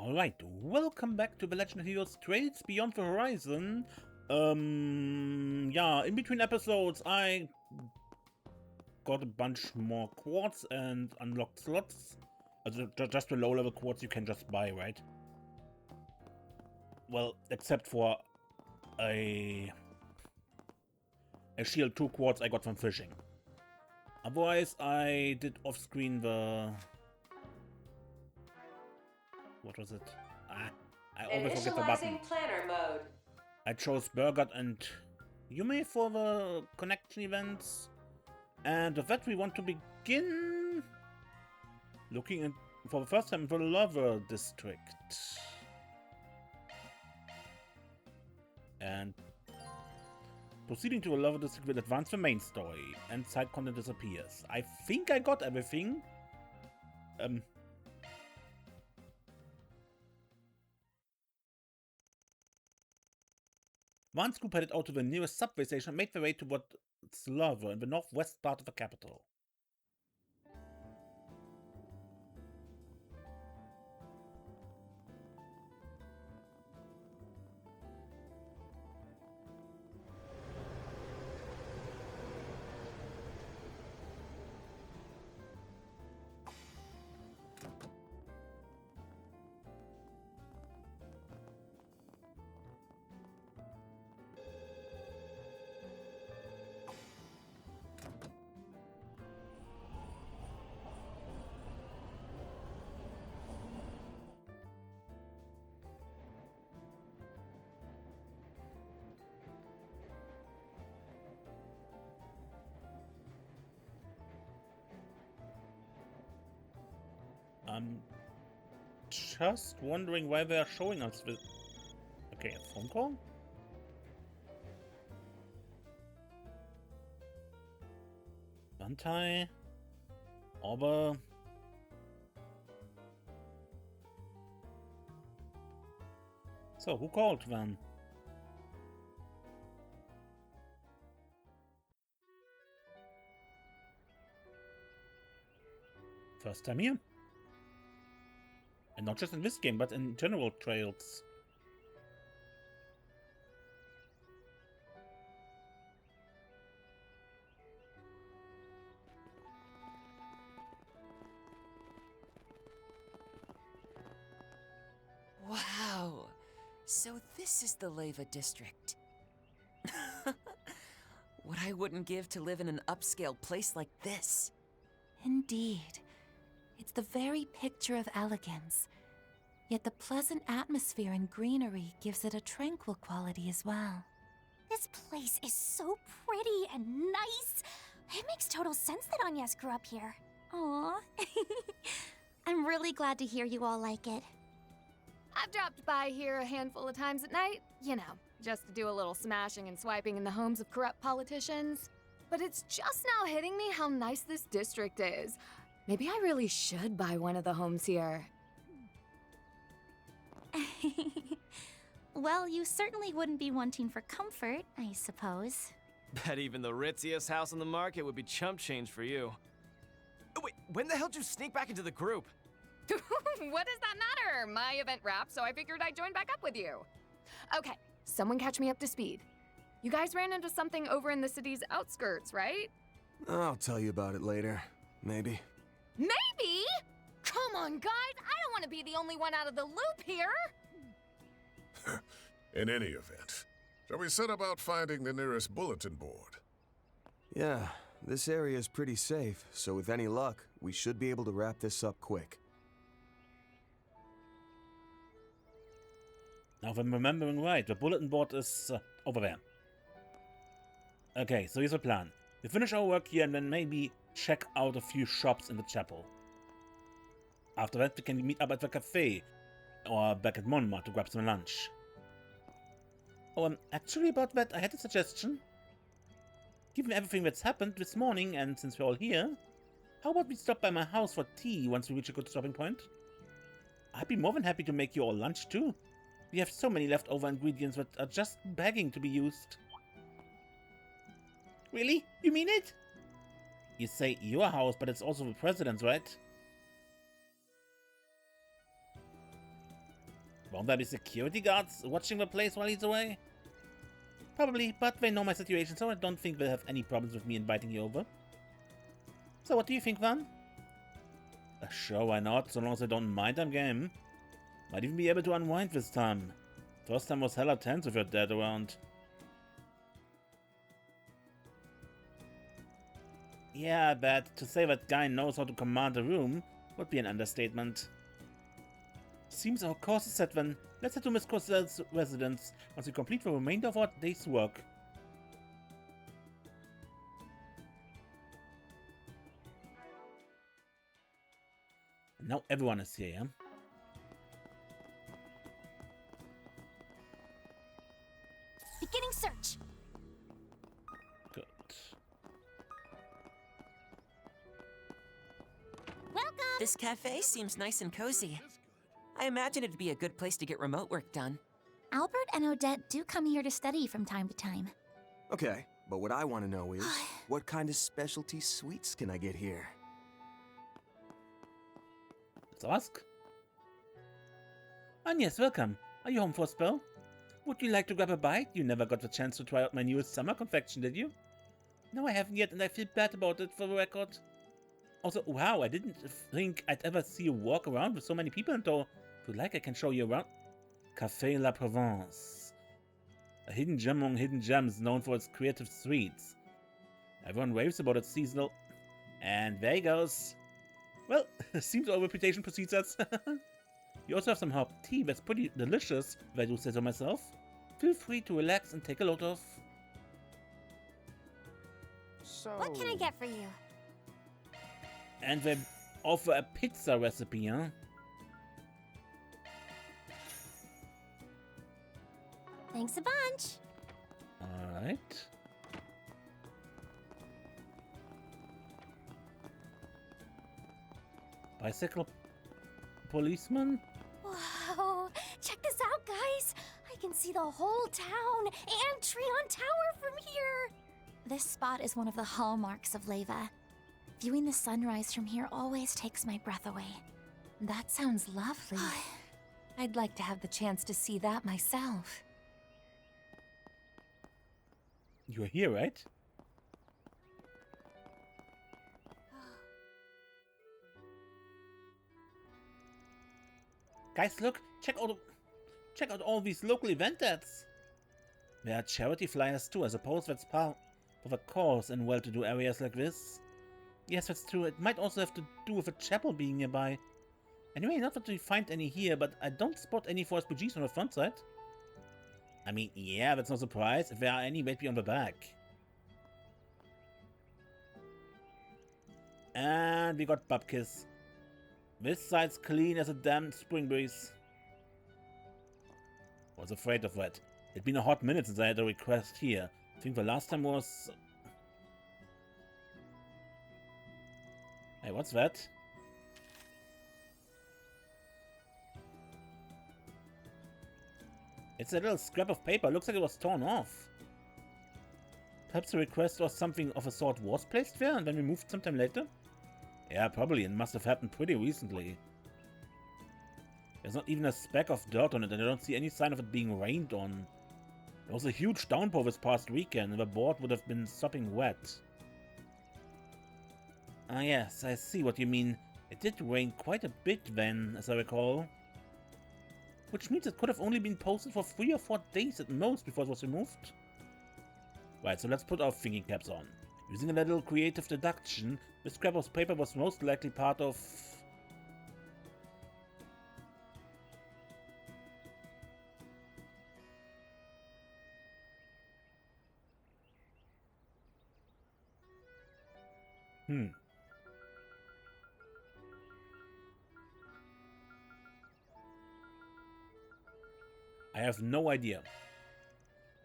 Alright, welcome back to the Legend of Heroes Trails Beyond the Horizon. Yeah, in between episodes I got a bunch more quartz and unlocked slots. Just the low-level quartz you can just buy, right? Well, except for a shield 2 quartz I got from fishing. Otherwise, I did off-screen the... What was it? I always forget the button. Planner mode. I chose Burgard and Yume for the connection events. And with that we want to begin looking for the first time for the Levrè District. And proceeding to the Levrè District will advance the main story and side content disappears. I think I got everything. One group headed out to the nearest subway station and made their way towards Levrè in the northwest part of the capital. I'm just wondering why they are showing us this. Okay, a phone call? Anti. Aber. So, who called then? First time here. And not just in this game, but in general Trails. Wow. So this is the Levrè District. What I wouldn't give to live in an upscale place like this. Indeed. It's the very picture of elegance. Yet the pleasant atmosphere and greenery gives it a tranquil quality as well. This place is so pretty and nice. It makes total sense that Agnès grew up here. Aw. I'm really glad to hear you all like it. I've dropped by here a handful of times at night, you know, just to do a little smashing and swiping in the homes of corrupt politicians. But it's just now hitting me how nice this district is. Maybe I really should buy one of the homes here. Well, you certainly wouldn't be wanting for comfort, I suppose. Bet even the ritziest house on the market would be chump change for you. Oh, wait, when the hell did you sneak back into the group? What does that matter? My event wrapped, so I figured I'd join back up with you. Okay, someone catch me up to speed. You guys ran into something over in the city's outskirts, right? I'll tell you about it later. Maybe. Maybe? Come on, guys, I don't want to be the only one out of the loop here. In any event, shall we set about finding the nearest bulletin board? Yeah, this area is pretty safe, so with any luck, we should be able to wrap this up quick. Now, if I'm remembering right, the bulletin board is over there. Okay, so here's the plan. We finish our work here and then maybe check out a few shops in the chapel. After that, we can meet up at the cafe or back at Montmartre to grab some lunch. Oh, actually about that, I had a suggestion. Given everything that's happened this morning and since we're all here, how about we stop by my house for tea once we reach a good stopping point? I'd be more than happy to make you all lunch too. We have so many leftover ingredients that are just begging to be used. Really? You mean it? You say your house, but it's also the president's, right? Won't there be security guards watching the place while he's away? Probably, but they know my situation, so I don't think they'll have any problems with me inviting you over. So what do you think, Van? Sure, why not? So long as I don't mind, I'm game. Might even be able to unwind this time. First time was hella tense with your dad around. Yeah, I bet. To say that guy knows how to command a room would be an understatement. Seems our course is set then. Let's head to Miss Costell's residence once we complete the remainder of our day's work. And now everyone is here, yeah? Beginning search. Good. Welcome. This cafe seems nice and cozy. I imagine it'd be a good place to get remote work done. Albert and Odette do come here to study from time to time. Okay, but what I want to know is, what kind of specialty sweets can I get here? Let's ask. Agnès, welcome. Are you home for a spell? Would you like to grab a bite? You never got the chance to try out my newest summer confection, did you? No, I haven't yet, and I feel bad about it, for the record. Also, wow, I didn't think I'd ever see you walk around with so many people in tow. If you'd like, I can show you around. Café La Provence. A hidden gem among hidden gems known for its creative sweets. Everyone raves about its seasonal... And there he goes. Well, seems our reputation precedes us. You also have some herb tea that's pretty delicious, if I do say so myself. Feel free to relax and take a load of. So... What can I get for you? And they offer a pizza recipe, huh? Thanks a bunch. Alright. Bicycle policeman? Whoa, check this out, guys. I can see the whole town and Treon Tower from here. This spot is one of the hallmarks of Leva. Viewing the sunrise from here always takes my breath away. That sounds lovely. I'd like to have the chance to see that myself. You're here, right? Guys, look! Check out all these local event ads! There are charity flyers too. I suppose that's part of a cause in well-to-do areas like this. Yes, that's true. It might also have to do with a chapel being nearby. Anyway, not that we find any here, but I don't spot any for SPGs on the front side. I mean, yeah, that's no surprise. If there are any, they'd be on the back. And we got Bupkis. This side's clean as a damned spring breeze. Was afraid of that. It'd been a hot minute since I had a request here. I think the last time was... Hey, what's that? It's a little scrap of paper. Looks like it was torn off. Perhaps the request or something of a sort was placed there and then removed sometime later? Yeah, probably. It must have happened pretty recently. There's not even a speck of dirt on it, and I don't see any sign of it being rained on. There was a huge downpour this past weekend, and the board would have been sopping wet. Ah yes, I see what you mean. It did rain quite a bit then, as I recall. Which means it could have only been posted for 3 or 4 days at most before it was removed. Right, so let's put our thinking caps on. Using a little creative deduction, this scrap of paper was most likely part of... I have no idea.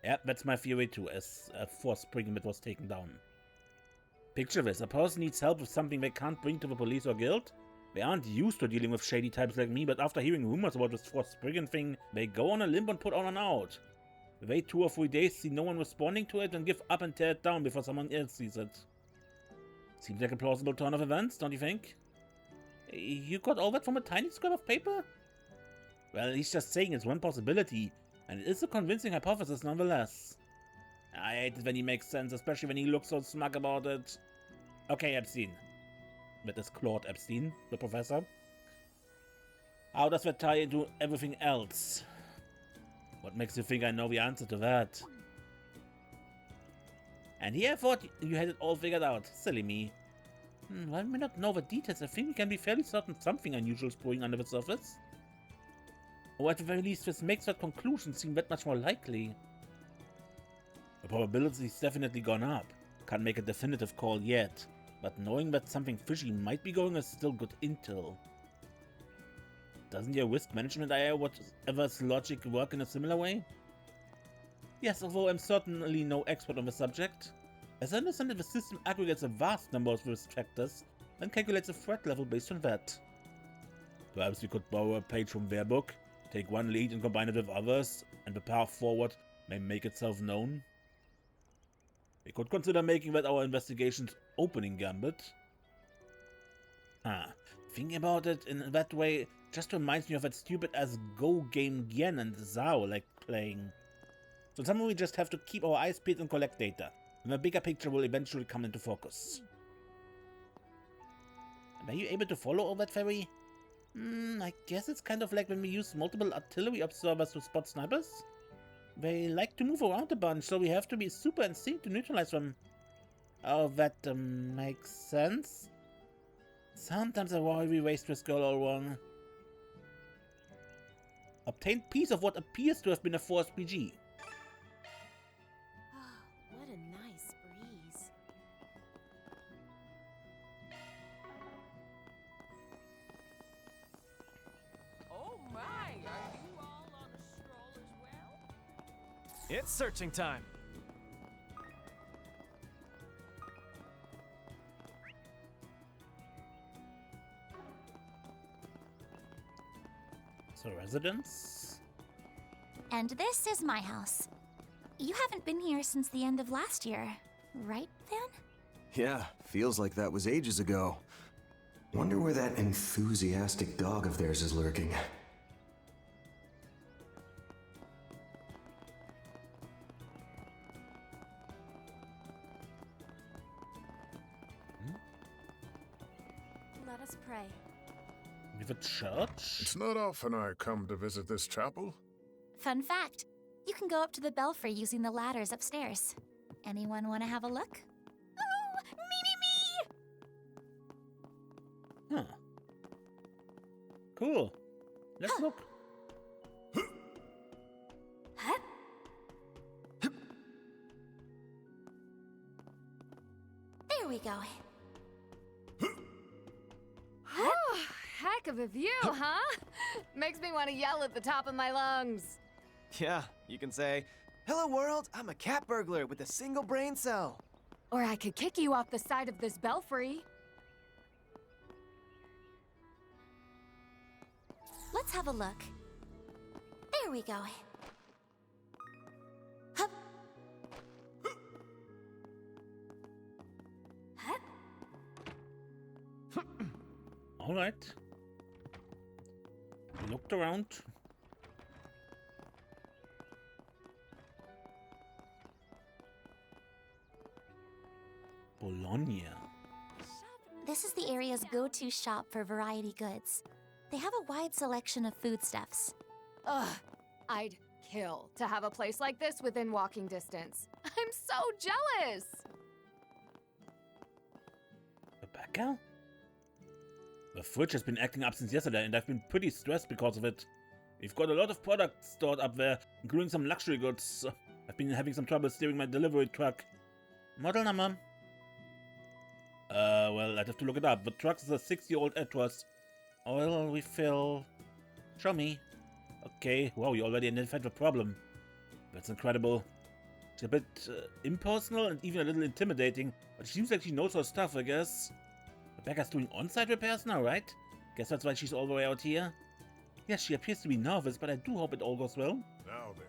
Yeah, that's my theory too, as a force spring bit was taken down. Picture this, a person needs help with something they can't bring to the police or guild. They aren't used to dealing with shady types like me, but after hearing rumors about this force spring thing, they go on a limb and put on and out. They wait 2 or 3 days, see no one responding to it, and give up and tear it down before someone else sees it. Seems like a plausible turn of events, don't you think? You got all that from a tiny scrap of paper? Well, he's just saying it's one possibility, and it is a convincing hypothesis nonetheless. I hate it when he makes sense, especially when he looks so smug about it. Okay, Epstein. That is Claude Epstein, the professor. How does that tie into everything else? What makes you think I know the answer to that? And here I thought you had it all figured out. Silly me. While we may not know the details, I think we can be fairly certain something unusual is brewing under the surface. Or at the very least, this makes that conclusion seem that much more likely. The probability's definitely gone up. Can't make a definitive call yet, but knowing that something fishy might be going is still good intel. Doesn't your risk management IA whatever's logic work in a similar way? Yes, although I'm certainly no expert on the subject. As I understand it, the system aggregates a vast number of risk factors and calculates a threat level based on that. Perhaps we could borrow a page from their book, take one lead and combine it with others, and the path forward may make itself known. We could consider making that our investigation's opening gambit. Thinking about it in that way just reminds me of that stupid as Go game Gien and Zhao like playing. So somehow we just have to keep our eyes peeled and collect data, and the bigger picture will eventually come into focus. Were you able to follow all that, Ferry? I guess it's kind of like when we use multiple artillery observers to spot snipers. They like to move around a bunch, so we have to be super in sync to neutralize them. Oh, that makes sense. Sometimes I worry we waste this girl all wrong. Obtained piece of what appears to have been a forced PG. Oh, what a nice breeze. Oh my, are you all on a stroll as well? It's searching time. So residence? And this is my house. You haven't been here since the end of last year, right, Van? Yeah, feels like that was ages ago. Wonder where that enthusiastic dog of theirs is lurking. Let us pray. We have a church? It's not often I come to visit this chapel. Fun fact, you can go up to the belfry using the ladders upstairs. Anyone want to have a look? Oh, me! Huh. Cool. Let's look. Huh? There we go. Heck of a view, huh? Makes me want to yell at the top of my lungs. Yeah, you can say, "Hello world, I'm a cat burglar with a single brain cell." Or I could kick you off the side of this belfry. Let's have a look. There we go. Hup. Hup. Alright. We looked around. Bologna. This is the area's go-to shop for variety goods. They have a wide selection of foodstuffs. Ugh, I'd kill to have a place like this within walking distance. I'm so jealous! Rebecca? The fridge has been acting up since yesterday, and I've been pretty stressed because of it. We've got a lot of products stored up there, including some luxury goods. I've been having some trouble steering my delivery truck. Model number? Well, I'd have to look it up. The truck is a 6-year-old Etwas. Oil refill. Show me. Okay, wow, you already identified the problem. That's incredible. It's a bit impersonal and even a little intimidating, but she seems like she knows her stuff, I guess. Rebecca's doing on-site repairs now, right? Guess that's why she's all the way out here. Yes, she appears to be nervous, but I do hope it all goes well. Now then.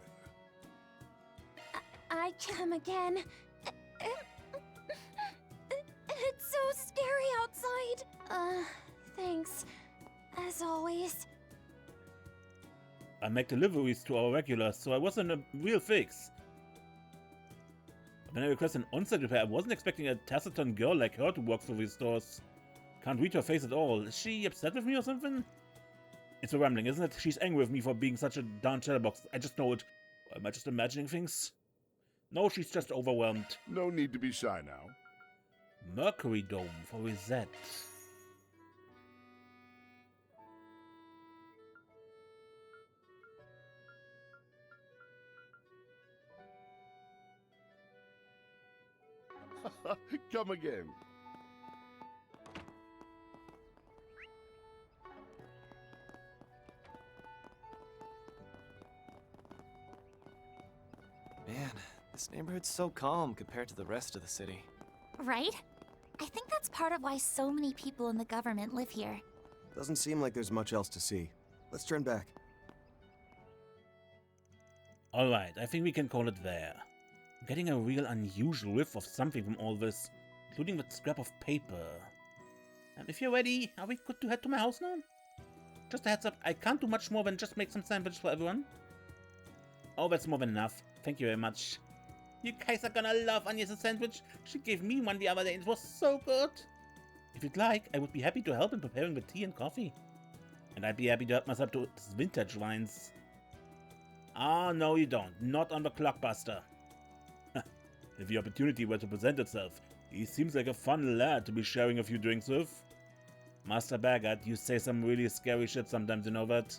I come again. It's so scary outside. Thanks. As always. I make deliveries to our regulars, so I wasn't a real fix. When I request an on-site repair, I wasn't expecting a taciturn girl like her to walk through these stores. Can't read her face at all. Is she upset with me or something? It's a rambling, isn't it? She's angry with me for being such a darn chatterbox. I just know it. Or am I just imagining things? No, she's just overwhelmed. No need to be shy now. Mercury Dome for Reset. Come again. Man, this neighborhood's so calm compared to the rest of the city. Right? I think that's part of why so many people in the government live here. Doesn't seem like there's much else to see. Let's turn back. Alright, I think we can call it there. I'm getting a real unusual whiff of something from all this, including that scrap of paper. If you're ready, are we good to head to my house now? Just a heads up, I can't do much more than just make some sandwiches for everyone. Oh, that's more than enough. Thank you very much. You guys are gonna love Agnès' sandwich. She gave me one the other day and it was so good. If you'd like, I would be happy to help in preparing the tea and coffee. And I'd be happy to help myself to vintage wines. Ah, no you don't. Not on the Clockbuster. If the opportunity were to present itself, he seems like a fun lad to be sharing a few drinks with. Master Baggart, you say some really scary shit sometimes, you know that?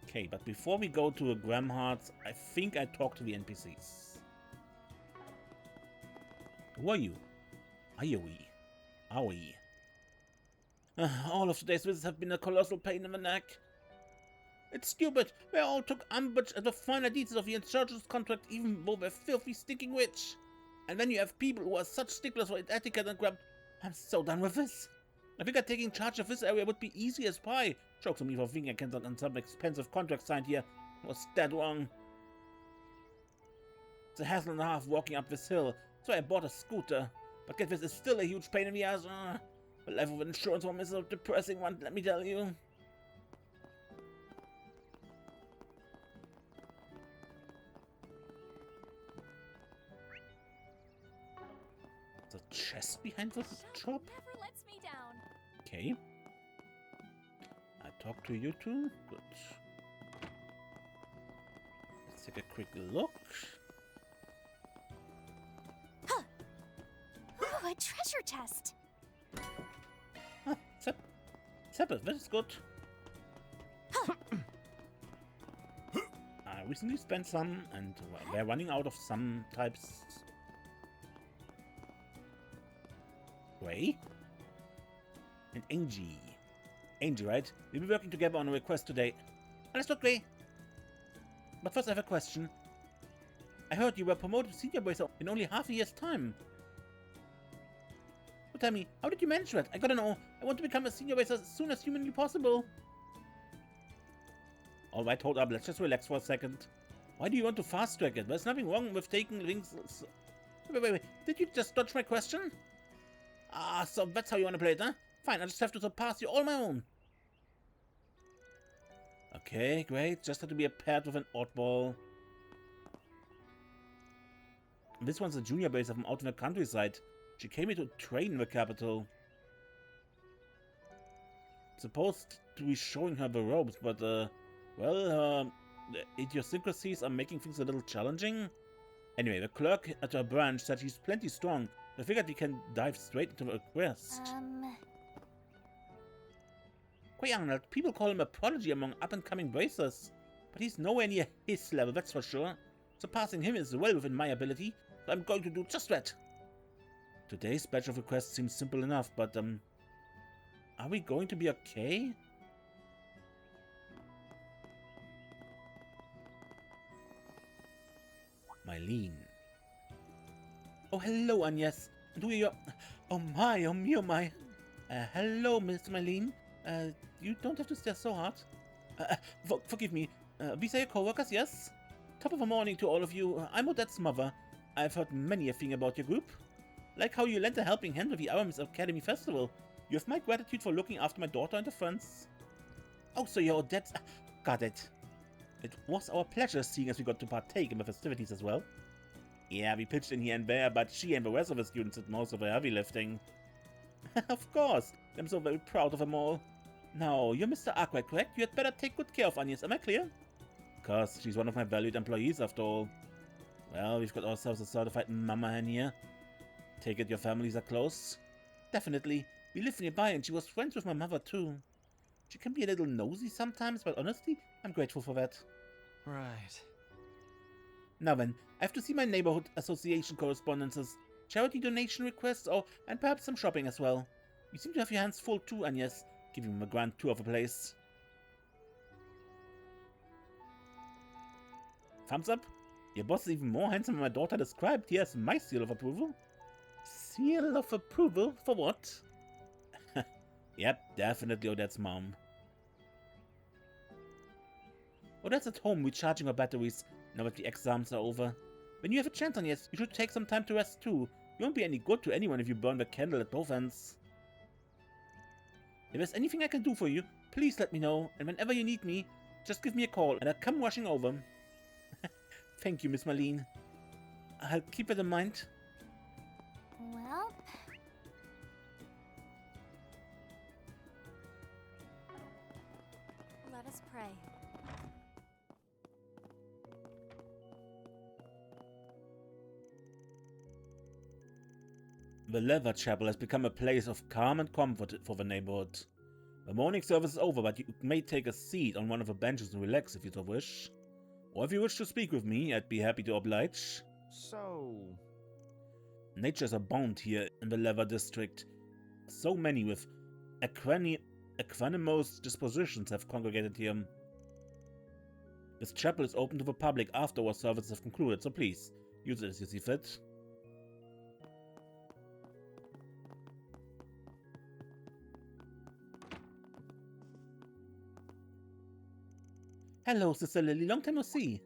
Okay, but before we go to Gramheart, I think I talked to the NPCs. Who are you? Are we? All of today's visits have been a colossal pain in the neck. It's stupid. They all took umbrage at the finer details of the insurgent's contract, even though they're filthy, stinking rich. And then you have people who are such sticklers for etiquette and grab. I'm so done with this. I figured taking charge of this area would be easy as pie. Jokes on me for thinking I can on some expensive contract signed here. I was dead wrong. It's a hassle and a half walking up this hill, so I bought a scooter. But get this, is still a huge pain in the ass. The life of an insurance woman is a depressing one, let me tell you. The chest behind the shop? Never lets me down. Okay. I talk to you two. Good. Let's take a quick look. Huh. Ooh, a treasure chest. Separate, that is good. Huh. I recently spent some, and we're running out of some types. Gray? And Angie. Angie, right? We'll be working together on a request today. Understood, Gray. But first I have a question. I heard you were promoted to senior bracer in only half a year's time. So tell me, how did you manage that? I gotta know. I want to become a senior bracer as soon as humanly possible. Alright, hold up. Let's just relax for a second. Why do you want to fast track it? There's nothing wrong with taking things... Wait. Did you just dodge my question? Ah, so that's how you want to play it, huh? Fine, I just have to surpass you all my own. Okay, great. Just have to be a paired with an oddball. This one's a junior bracer from out in the countryside. She came here to train in the capital. Supposed to be showing her the ropes, but, well, the idiosyncrasies are making things a little challenging. Anyway, the clerk at her branch said she's plenty strong. I figured we can dive straight into the quest. Quite young, people call him a prodigy among up-and-coming bracers. But he's nowhere near his level, that's for sure. Surpassing him is well within my ability, so I'm going to do just that. Today's batch of requests seems simple enough, but, are we going to be okay? Mylene. Oh, hello, Agnès. And who are you? Oh my, oh me, oh my. Hello, Miss Mylene. You don't have to stare so hard. Forgive me. These are your co-workers, yes? Top of the morning to all of you. I'm Odette's mother. I've heard many a thing about your group. Like how you lent a helping hand with the Arms Academy Festival. You have my gratitude for looking after my daughter and her friends. Oh, so you're Odette's... Got it. It was our pleasure seeing as we got to partake in the festivities as well. Yeah, we pitched in here and there, but she and the rest of the students did most of the heavy lifting. Of course, I'm so very proud of them all. Now, you're Mr. Arkwright, correct? You had better take good care of Agnès, am I clear? Of course, she's one of my valued employees after all. Well, we've got ourselves a certified mama hen here. Take it your families are close? Definitely. We live nearby and she was friends with my mother too. She can be a little nosy sometimes, but honestly, I'm grateful for that. Right. Now then, I have to see my neighborhood association correspondences, charity donation requests, and perhaps some shopping as well. You seem to have your hands full too, Agnès. Give him a grand tour of the place. Thumbs up? Your boss is even more handsome than my daughter described. Here's my seal of approval. Seal of approval? For what? Yep, definitely Odette's mom. Odette's at home recharging her batteries now that the exams are over. When you have a chance, Agnès, you should take some time to rest too. You won't be any good to anyone if you burn the candle at both ends. If there's anything I can do for you, please let me know, and whenever you need me, just give me a call and I'll come rushing over. Thank you, Miss Marlene. I'll keep it in mind. Well, Let us pray. The Leather Chapel has become a place of calm and comfort for the neighborhood. The morning service is over, but you may take a seat on one of the benches and relax if you so wish. Or if you wish to speak with me, I'd be happy to oblige. So... Nature's abound here in the Levrè District. So many with equanimous dispositions have congregated here. This chapel is open to the public after our services have concluded, so please, use it as you see fit. Hello, Sister Lily. Long time no see.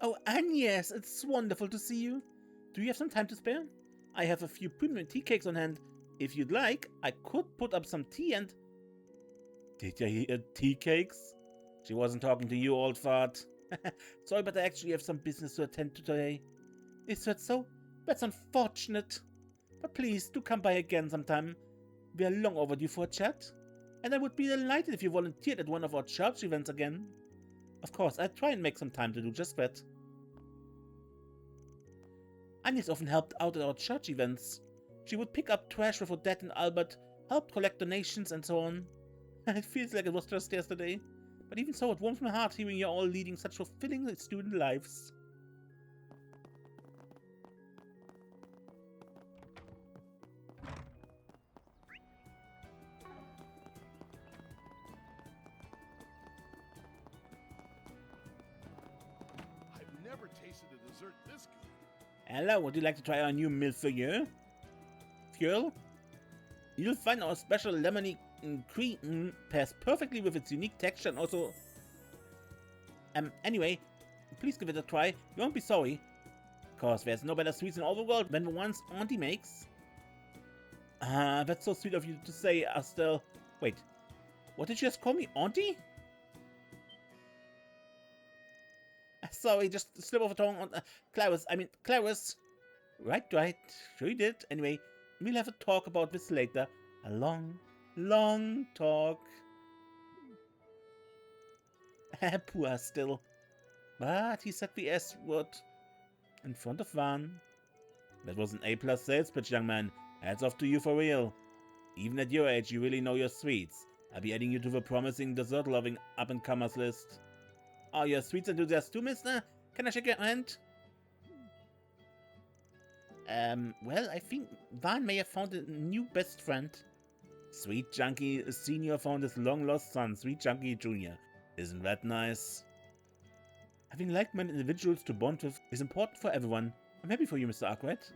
Oh, Agnès, it's wonderful to see you. Do you have some time to spare? I have a few premium tea cakes on hand. If you'd like, I could put up some tea and... Did you hear tea cakes? She wasn't talking to you, old fart. Sorry, but I actually have some business to attend to today. Is that so? That's unfortunate. But please, do come by again sometime. We are long overdue for a chat. And I would be delighted if you volunteered at one of our church events again. Of course, I'll try and make some time to do just that. Agnès often helped out at our church events. She would pick up trash with Odette and Albert, help collect donations and so on. It feels like it was just yesterday. But even so, it warms my heart hearing you all leading such fulfilling student lives. Hello, would you like to try our new millefeuille? Fuel? You'll find our special lemony cream pairs perfectly with its unique texture and also... Anyway, please give it a try. You won't be sorry. Of course, there's no better sweets in all the world than the ones Auntie makes. Ah, that's so sweet of you to say, Estelle. Wait, what did you just call me? Auntie? Sorry, just a slip of a tongue on Clarice. Right. Sure you did. Anyway, we'll have a talk about this later. A long talk. Poor still. But he said the S word in front of Van. That was an A+ sales pitch, young man. Hats off to you for real. Even at your age, you really know your sweets. I'll be adding you to the promising dessert-loving up-and-comers list. Oh, you're a sweets enthusiast too, mister? Can I shake your hand? Well, I think Van may have found a new best friend. Sweet Junkie Senior found his long-lost son, Sweet Junkie Junior. Isn't that nice? Having like-minded individuals to bond with is important for everyone. I'm happy for you, Mr. Arkwright.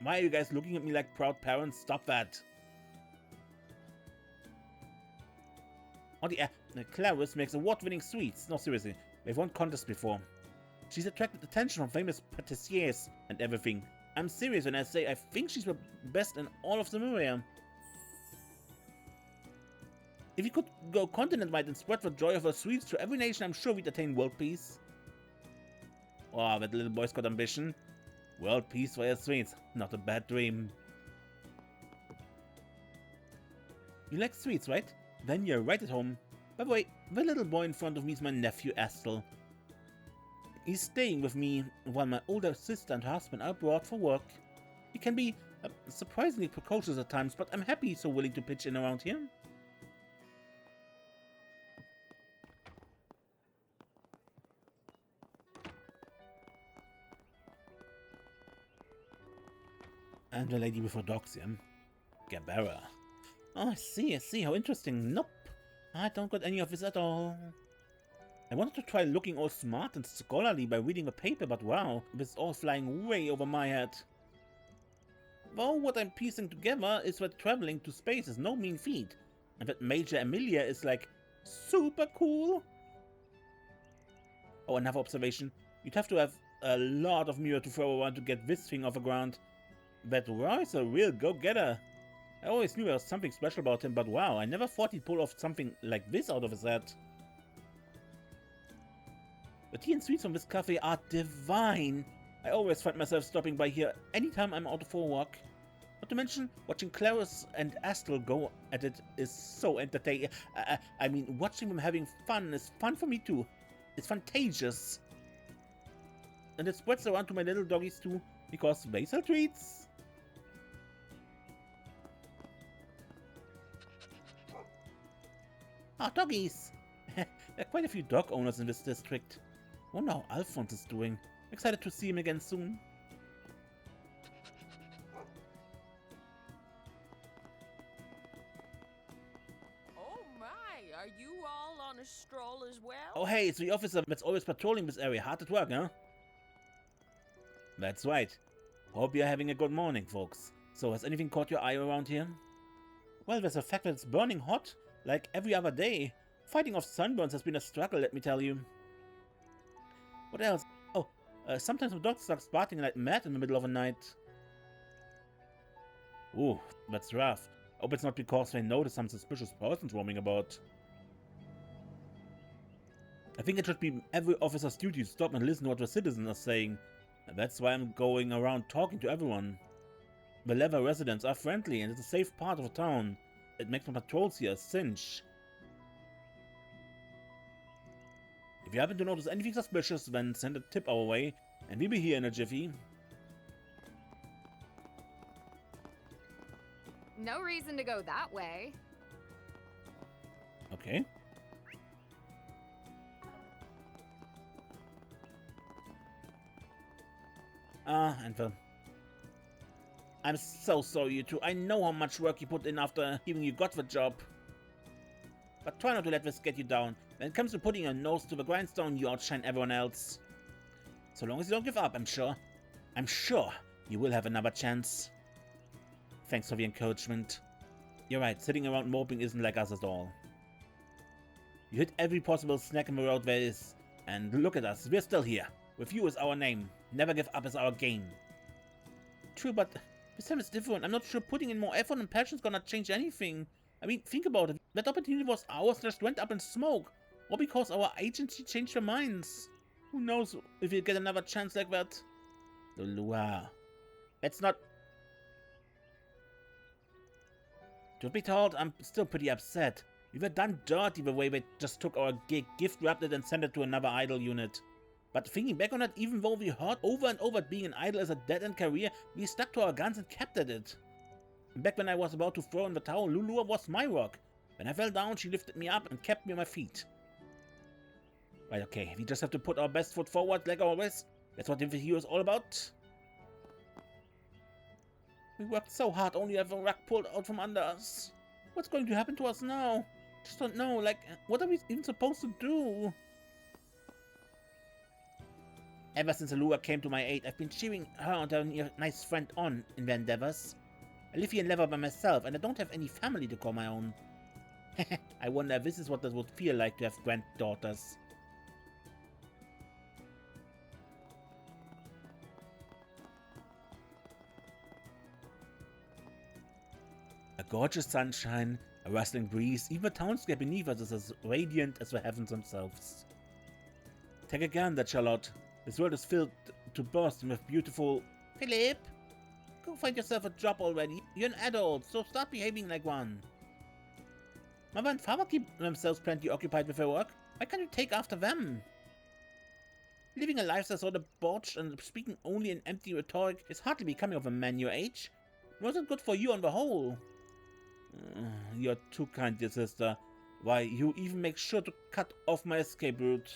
Why are you guys looking at me like proud parents? Stop that. Oh, Clarice makes award-winning sweets. No, seriously, they've won contests before. She's attracted attention from famous patissiers and everything. I'm serious when I say I think she's the best in all of the area. If we could go continent-wide and spread the joy of our sweets to every nation, I'm sure we'd attain world peace. Oh, that little boy's got ambition. World peace for your sweets. Not a bad dream. You like sweets, right? Then you're right at home. By the way, the little boy in front of me is my nephew, Astel. He's staying with me while my older sister and husband are abroad for work. He can be surprisingly precocious at times, but I'm happy he's so willing to pitch in around here. And the lady with her dogs, yeah? Gabera. Oh, I see, how interesting. Nope, I don't got any of this at all. I wanted to try looking all smart and scholarly by reading the paper, but wow, this is all flying way over my head. Though what I'm piecing together is that traveling to space is no mean feat, and that Major Emilia is like super cool. Oh, another observation. You'd have to have a lot of mirror to throw around to get this thing off the ground. That Roy is a real go-getter. I always knew there was something special about him, but wow, I never thought he'd pull off something like this out of his head. The tea and sweets from this cafe are divine. I always find myself stopping by here anytime I'm out for a walk. Not to mention, watching Clarice and Astel go at it is so entertaining. I mean, watching them having fun is fun for me too. It's contagious. And it spreads around to my little doggies too, because they sell treats. Ah, doggies! There are quite a few dog owners in this district. Wonder how Alphonse is doing. Excited to see him again soon. Oh my, are you all on a stroll as well? Oh hey, it's the officer that's always patrolling this area. Hard at work, huh? That's right. Hope you're having a good morning, folks. So, has anything caught your eye around here? Well, there's the fact that it's burning hot, like every other day. Fighting off sunburns has been a struggle, let me tell you. What else? Oh, sometimes the dog starts barking like mad in the middle of the night. Ooh, that's rough. Hope it's not because they notice some suspicious persons roaming about. I think it should be every officer's duty to stop and listen to what the citizens are saying. And that's why I'm going around talking to everyone. The Levrè residents are friendly and it's a safe part of the town. It makes my patrols here a cinch. If you happen to notice anything suspicious, then send a tip our way, and we'll be here in a jiffy. No reason to go that way. Okay. And I'm so sorry, you two. I know how much work you put in after hearing you got the job. But try not to let this get you down. When it comes to putting your nose to the grindstone, you outshine everyone else. So long as you don't give up, I'm sure you will have another chance. Thanks for the encouragement. You're right, sitting around moping isn't like us at all. You hit every possible snack in the road there is. And look at us, we're still here. With you is our name. Never give up is our game. True, but this time it's different. I'm not sure putting in more effort and passion is gonna change anything. I mean, think about it. That opportunity was ours, just went up in smoke. Or because our agency changed their minds. Who knows if we'll get another chance like that? TLoH. It's not... Truth be told, I'm still pretty upset. We were done dirty the way they just took our gig, gift-wrapped it and sent it to another idol unit. But thinking back on it, even though we heard over and over being an idol is a dead-end career, we stuck to our guns and kept at it. Back when I was about to throw in the towel, TLoH was my rock. When I fell down, she lifted me up and kept me on my feet. Right, okay, we just have to put our best foot forward like always. That's what the video is all about. We worked so hard only to have a rug pulled out from under us. What's going to happen to us now? Just don't know, like, what are we even supposed to do? Ever since TLoH came to my aid, I've been cheering her and her nice friend on in their endeavors. I live here in Levrè by myself, and I don't have any family to call my own. I wonder if this is what it would feel like to have granddaughters. A gorgeous sunshine, A rustling breeze, even the townscape beneath us is as radiant as the heavens themselves. Take a gander, Charlotte. This world is filled to bursting with beautiful... Philip! Go find yourself a job already. You're an adult, so start behaving like one. Mother and father keep themselves plenty occupied with their work. Why can't you take after them? Living a life that's sort of debauched and speaking only in empty rhetoric is hardly becoming of a man your age. It wasn't good for you on the whole. You're too kind, dear sister. Why, you even make sure to cut off my escape route.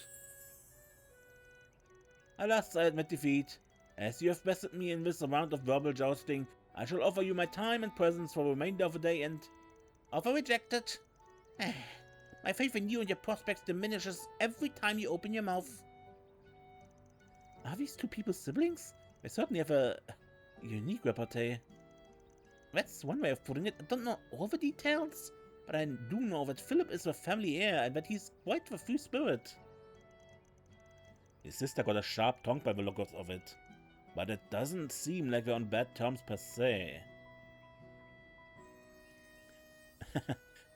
Alas, I admit defeat. As you have bested me in this round of verbal jousting, I shall offer you my time and presence for the remainder of the day and... Offer rejected. My faith in you and your prospects diminishes every time you open your mouth. Are these two people siblings? They certainly have a unique repartee. That's one way of putting it. I don't know all the details, but I do know that Philip is the family heir and that he's quite the free spirit. His sister got a sharp tongue by the looks of it, but it doesn't seem like they're on bad terms per se.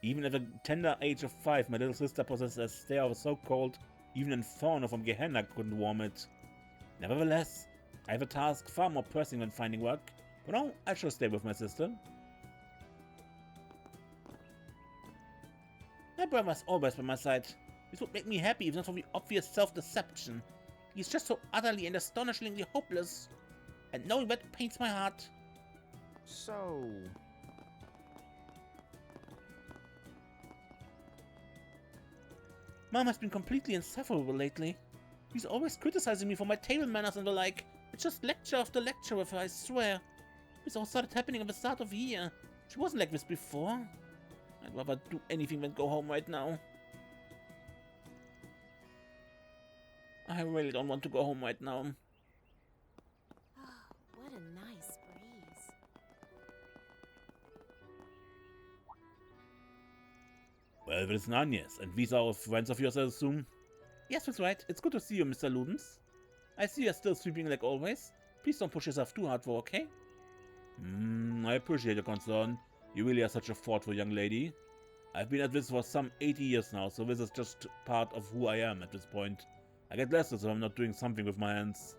Even at the tender age of 5, my little sister possesses a stare of so cold, even Inferno from Gehenna couldn't warm it. Nevertheless, I have a task far more pressing than finding work. For now, I shall stay with my sister. My brother's always by my side. This would make me happy if not for the obvious self-deception. He's just so utterly and astonishingly hopeless. And knowing that pains my heart. So... Mom has been completely insufferable lately. He's always criticizing me for my table manners and the like. It's just lecture after lecture with her, I swear. This all started happening at the start of the year. She wasn't like this before. I'd rather do anything than go home right now. I really don't want to go home right now. Oh, what a nice breeze. Well, this is Agnès, and these are friends of yours, I assume? Yes, that's right. It's good to see you, Mr. Ludens. I see you're still sweeping like always. Please don't push yourself too hard for, okay? I appreciate your concern. You really are such a thoughtful young lady. I've been at this for some 80 years now, so this is just part of who I am at this point. I get restless if I'm not doing something with my hands.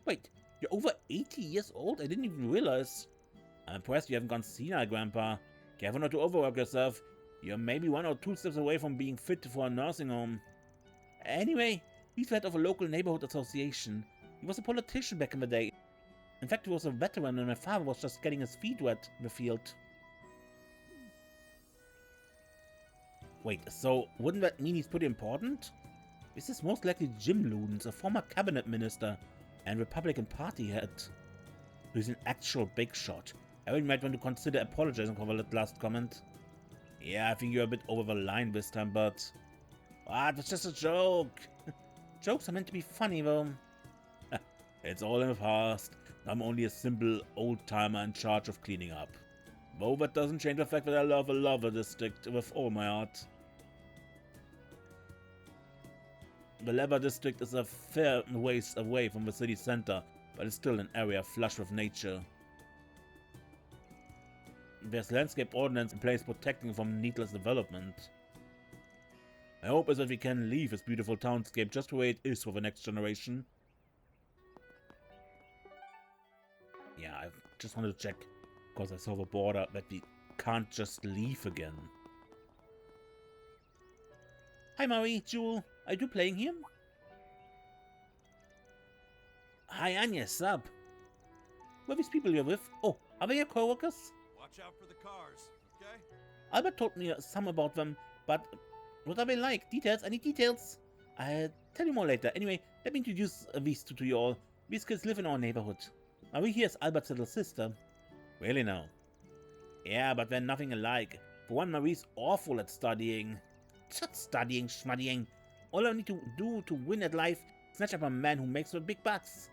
Wait, you're over 80 years old? I didn't even realize. I'm impressed you haven't gone senile, Grandpa. Careful not to overwork yourself. You're maybe 1 or 2 steps away from being fit for a nursing home. Anyway, he's head of a local neighborhood association. He was a politician back in the day. In fact, he was a veteran when my father was just getting his feet wet in the field. Wait, so wouldn't that mean he's pretty important? This is most likely Jim Ludens, a former cabinet minister and Republican Party head, who's an actual big shot. I really might want to consider apologizing for that last comment. Yeah, I think you're a bit over the line this time, but... Ah, it was just a joke. Jokes are meant to be funny, though. It's all in the past. I'm only a simple old-timer in charge of cleaning up. Though that doesn't change the fact that I love the Levrè District with all my heart. The Levrè District is a fair ways away from the city center, but it's still an area flush with nature. There's landscape ordinance in place protecting from needless development. My hope is that we can leave this beautiful townscape just the way it is for the next generation. Yeah, I just wanted to check, because I saw the border, that we can't just leave again. Hi Marie, Jewel, are you playing here? Hi Agnès, sup? Who are these people you're with? Oh, are they your co-workers? Watch out for the cars, okay? Albert told me some about them, but what are they like? Details? Any details? I'll tell you more later. Anyway, let me introduce these two to you all. These kids live in our neighborhood. Marie here is Albert's little sister. Really now? Yeah, but they're nothing alike. For one, Marie's awful at studying. Just studying, schmuddying. All I need to do to win at life is snatch up a man who makes the big bucks.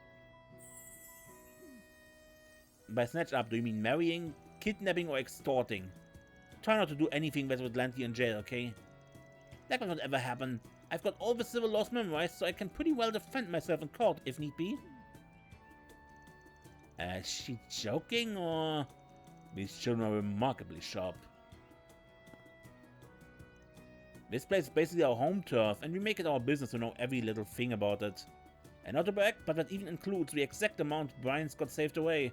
By snatch up, do you mean marrying, kidnapping, or extorting? Try not to do anything that would land you in jail, okay? That will not ever happen. I've got all the civil laws memorized, so I can pretty well defend myself in court if need be. Is she joking, or... These children are remarkably sharp. This place is basically our home turf, and we make it our business to know every little thing about it. And not to brag, but that even includes the exact amount Brian's got saved away.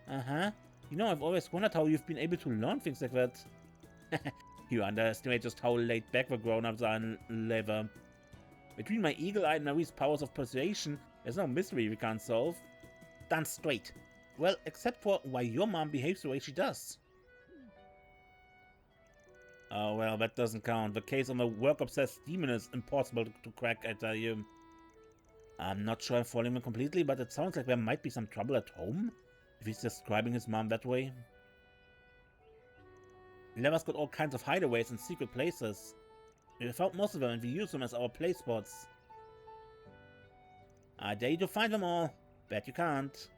Uh-huh. You know, I've always wondered how you've been able to learn things like that. You underestimate just how laid back the grown-ups are in Levrè. Between my eagle-eye and Marie's powers of persuasion, there's no mystery we can't solve. Done straight. Well, except for why your mom behaves the way she does. Oh, well, that doesn't count. The case of a work-obsessed demon is impossible to crack, I tell you. I'm not sure I'm following him completely, but it sounds like there might be some trouble at home, if he's describing his mom that way. Levrè's got all kinds of hideaways and secret places. We found most of them and we use them as our play spots. I dare you to find them all. Bet you can't.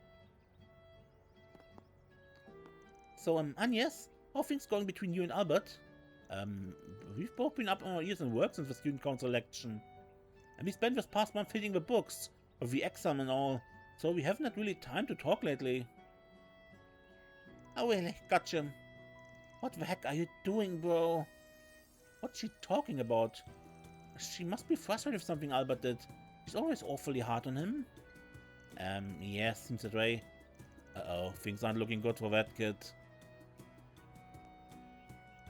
So, Agnès, how are things going between you and Albert? We've both been up on our ears and work since the student council election. And we spent this past month hitting the books, of the exam and all, so we haven't had really time to talk lately. Oh really, gotcha. What the heck are you doing, bro? What's she talking about? She must be frustrated with something Albert did. She's always awfully hard on him. Yeah, seems that way. Uh-oh, things aren't looking good for that kid.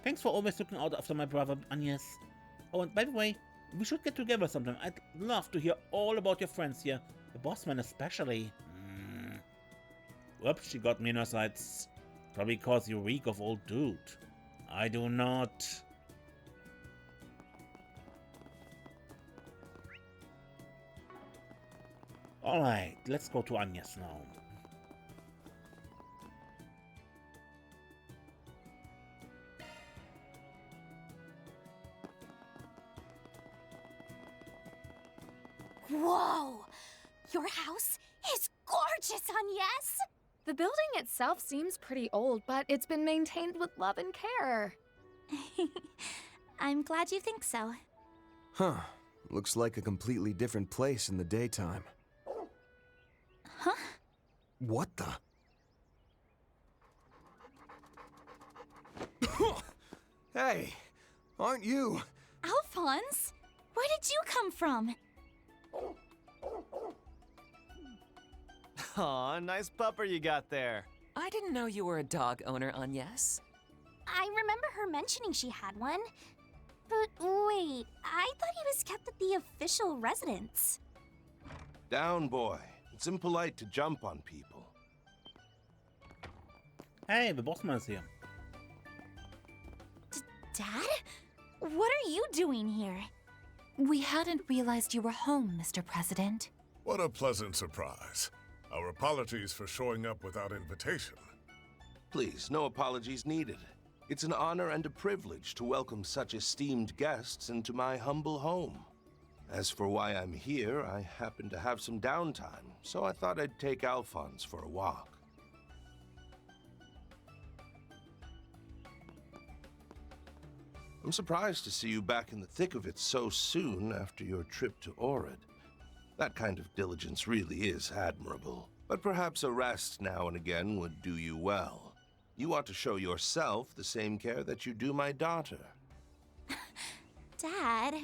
Thanks for always looking out after my brother, Agnès. Oh, and by the way, we should get together sometime. I'd love to hear all about your friends here. The bossman especially. Whoops, she got me in her sights. Probably cause you reek of old dude. I do not. Alright, let's go to Agnès now. Whoa! Your house is gorgeous, Agnès! The building itself seems pretty old, but it's been maintained with love and care. I'm glad you think so. Huh. Looks like a completely different place in the daytime. Huh? What the? Hey! Aren't you? Alphonse? Where did you come from? Aw, nice pupper you got there. I didn't know you were a dog owner, Agnès. I remember her mentioning she had one. But wait, I thought he was kept at the official residence. Down, boy. It's impolite to jump on people. Hey, the bossman is here. Dad? What are you doing here? We hadn't realized you were home, Mr. President. What a pleasant surprise. Our apologies for showing up without invitation. Please, no apologies needed. It's an honor and a privilege to welcome such esteemed guests into my humble home. As for why I'm here, I happen to have some downtime, so I thought I'd take Alphonse for a walk. I'm surprised to see you back in the thick of it so soon after your trip to Ohrid. That kind of diligence really is admirable. But perhaps a rest now and again would do you well. You ought to show yourself the same care that you do my daughter. Dad?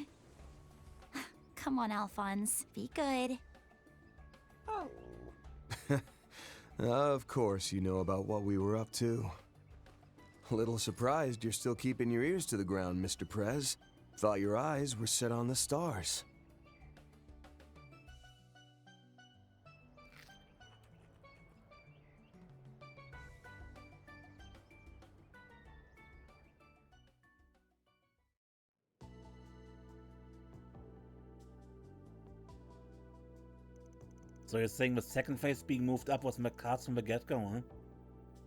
Come on, Alphonse. Be good. Of course you know about what we were up to. A little surprised you're still keeping your ears to the ground, Mr. Prez. Thought your eyes were set on the stars. So you're saying the second phase being moved up was in the cards from the get-go, huh?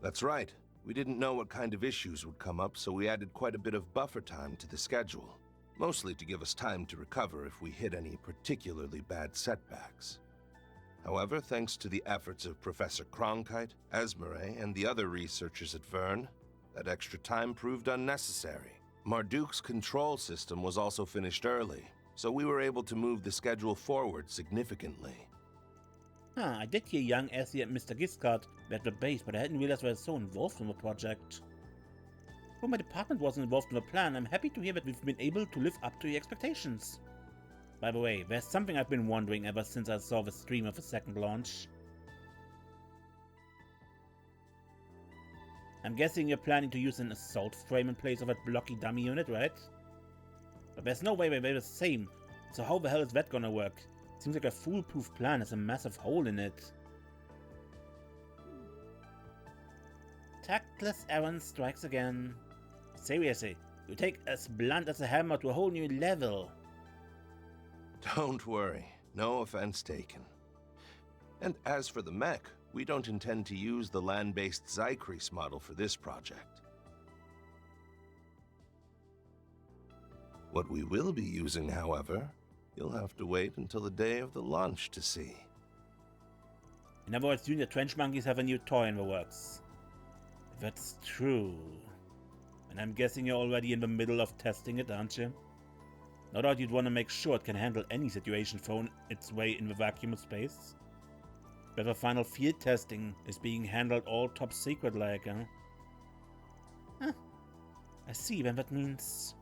That's right. We didn't know what kind of issues would come up, so we added quite a bit of buffer time to the schedule. Mostly to give us time to recover if we hit any particularly bad setbacks. However, thanks to the efforts of Professor Cronkite, Esmeralda, and the other researchers at Verne, that extra time proved unnecessary. Marduk's control system was also finished early, so we were able to move the schedule forward significantly. I did hear young Essie and Mr. Giscard were at the base, but I hadn't realized they were so involved in the project. Though my department wasn't involved in the plan, I'm happy to hear that we've been able to live up to your expectations. By the way, there's something I've been wondering ever since I saw the stream of the second launch. I'm guessing you're planning to use an assault frame in place of that blocky dummy unit, right? But there's no way they're the same, so how the hell is that gonna work? Seems like a foolproof plan has a massive hole in it. Tactless Aaron strikes again. Seriously, you take as blunt as a hammer to a whole new level. Don't worry, no offense taken. And as for the mech, we don't intend to use the land-based Zycrease model for this project. What we will be using, however, you'll have to wait until the day of the launch to see. In other words, Junior Trench Monkeys have a new toy in the works. If that's true. And I'm guessing you're already in the middle of testing it, aren't you? No doubt you'd want to make sure it can handle any situation thrown its way in the vacuum of space. But the final field testing is being handled all top secret like, huh? Huh. I see then that means...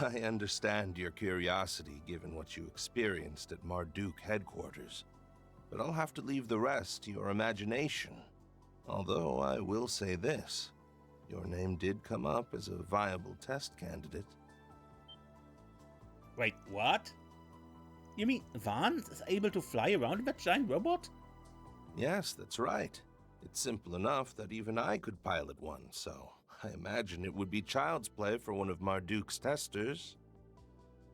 I understand your curiosity given what you experienced at Marduk headquarters, but I'll have to leave the rest to your imagination. Although I will say this, your name did come up as a viable test candidate. Wait, what? You mean Vance is able to fly around in that giant robot? Yes, that's right. It's simple enough that even I could pilot one, so I imagine it would be child's play for one of Marduk's testers.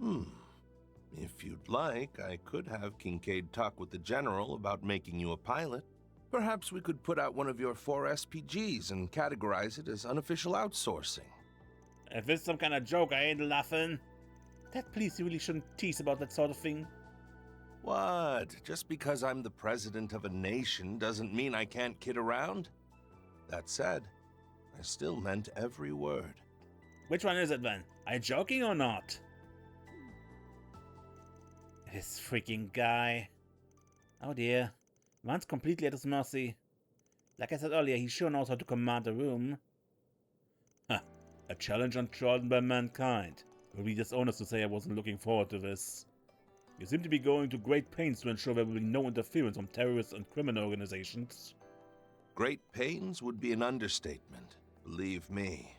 If you'd like, I could have Kincaid talk with the General about making you a pilot. Perhaps we could put out one of your 4 SPGs and categorize it as unofficial outsourcing. If it's some kind of joke, I ain't laughing. Dad, please, you really shouldn't tease about that sort of thing. What? Just because I'm the president of a nation doesn't mean I can't kid around? That said, I still meant every word. Which one is it then? Are you joking or not? This freaking guy. Oh dear. Man's completely at his mercy. Like I said earlier, he sure knows how to command a room. Huh. A challenge untrodden by mankind. It would be dishonest to say I wasn't looking forward to this. You seem to be going to great pains to ensure there will be no interference from terrorists and criminal organizations. Great pains would be an understatement, believe me.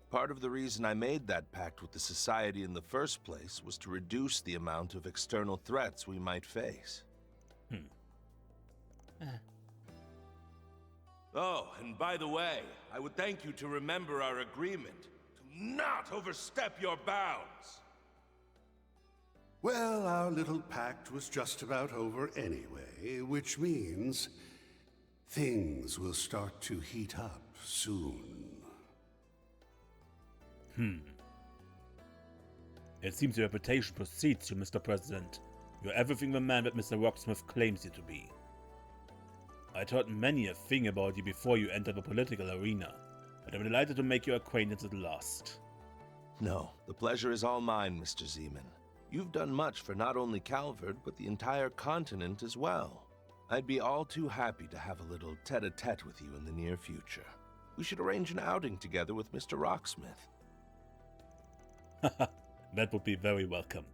Part of the reason I made that pact with the Society in the first place was to reduce the amount of external threats we might face. Oh, and by the way, I would thank you to remember our agreement to not overstep your bounds. Well, our little pact was just about over anyway, which means things will start to heat up soon. It seems your reputation precedes you, Mr. President. You're everything the man that Mr. Rocksmith claims you to be. I'd heard many a thing about you before you entered the political arena, but I'm delighted to make your acquaintance at last. No, the pleasure is all mine, Mr. Zeman. You've done much for not only Calvert, but the entire continent as well. I'd be all too happy to have a little tete-a-tete with you in the near future. We should arrange an outing together with Mr. Rocksmith. That would be very welcome.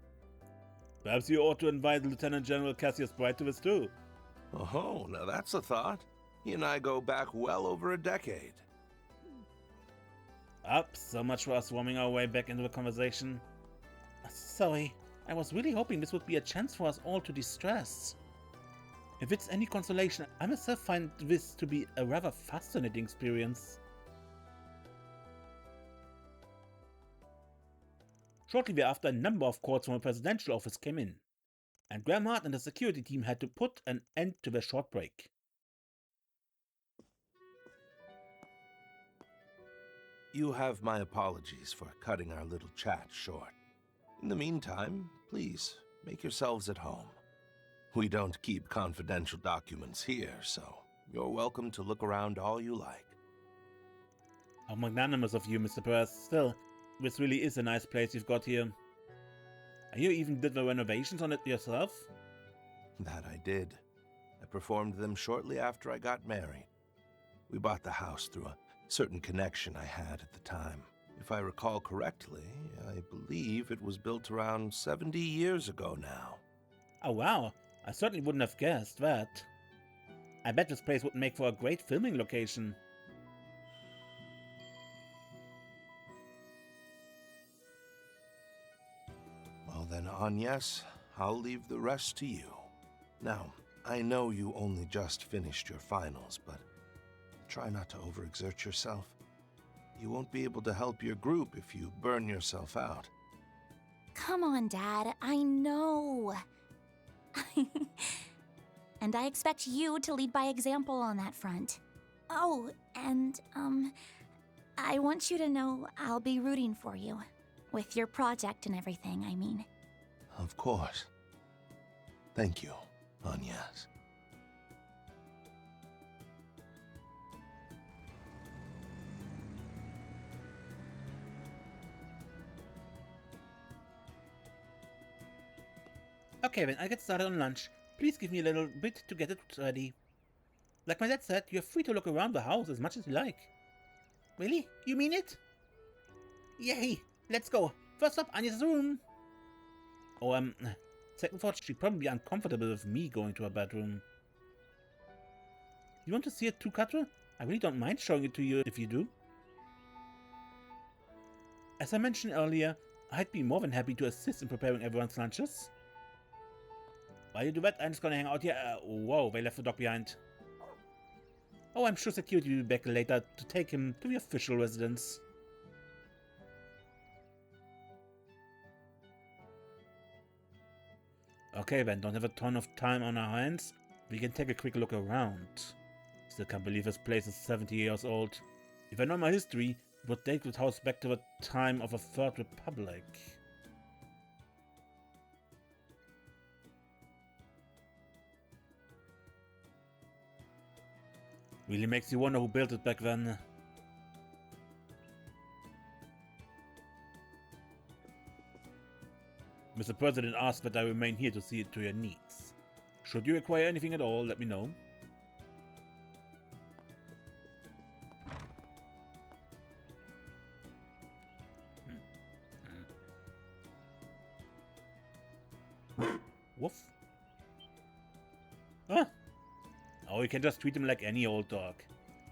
Perhaps you ought to invite Lieutenant General Cassius Bright to this too. Oh, now that's a thought. He and I go back well over a decade. So much for us worming our way back into the conversation. Sorry, I was really hoping this would be a chance for us all to distress. If it's any consolation, I myself find this to be a rather fascinating experience. Shortly thereafter, a number of calls from the presidential office came in, and Gramheart and the security team had to put an end to their short break. You have my apologies for cutting our little chat short. In the meantime, please, make yourselves at home. We don't keep confidential documents here, so you're welcome to look around all you like. How magnanimous of you, Mr. Perez. Still, this really is a nice place you've got here. And you even did the renovations on it yourself? That I did. I performed them shortly after I got married. We bought the house through a certain connection I had at the time. If I recall correctly, I believe it was built around 70 years ago now. Oh wow, I certainly wouldn't have guessed that. I bet this place would make for a great filming location. Well then, Agnès, I'll leave the rest to you. Now, I know you only just finished your finals, but try not to overexert yourself. You won't be able to help your group if you burn yourself out. Come on, Dad. I know. And I expect you to lead by example on that front. Oh, and, I want you to know I'll be rooting for you. With your project and everything, I mean. Of course. Thank you, Agnès. Okay, then I'll get started on lunch. Please give me a little bit to get it ready. Like my dad said, you're free to look around the house as much as you like. Really? You mean it? Yay! Let's go. First up, Agnès' room. Oh, second thought, she'd probably be uncomfortable with me going to her bedroom. You want to see it too, Katra? I really don't mind showing it to you if you do. As I mentioned earlier, I'd be more than happy to assist in preparing everyone's lunches. While you do that, I'm just gonna hang out here. Whoa, they left the dog behind. Oh, I'm sure security will be back later to take him to the official residence. Okay then, don't have a ton of time on our hands. We can take a quick look around. Still can't believe this place is 70 years old. If I know my history, it would date this house back to the time of the Third Republic. Really makes you wonder who built it back then. Mr. President asked that I remain here to see to your needs. Should you require anything at all, let me know. Woof. Huh? Oh, you can just treat him like any old dog.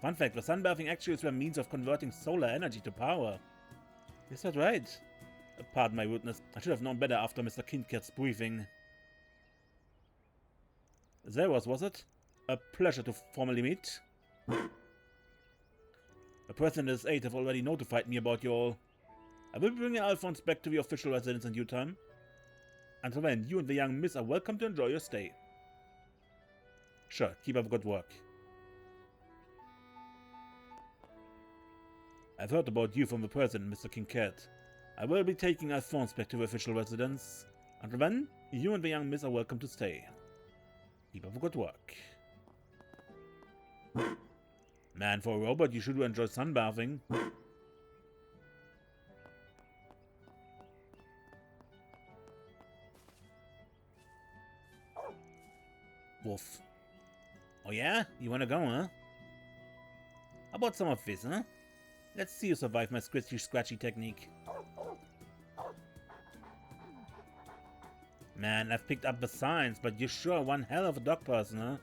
Fun fact, the sunbathing actually is a means of converting solar energy to power. Is that right? Pardon my rudeness. I should have known better after Mr. Kincaid's briefing. There was it? A pleasure to formally meet. The President and his aide have already notified me about you all. I will be bringing Alphonse back to the official residence in due time. Until then, you and the young miss are welcome to enjoy your stay. Sure, keep up good work. I've heard about you from the President, Mr. Kincaid. I will be taking Alphonse back to the official residence. Until then, you and the young miss are welcome to stay. Keep up good work. Man, for a robot, you should enjoy sunbathing. Wolf. Oh yeah? You wanna go, huh? How about some of this, huh? Let's see you survive my scratchy technique. Man, I've picked up the signs, but you're sure one hell of a dog person, huh?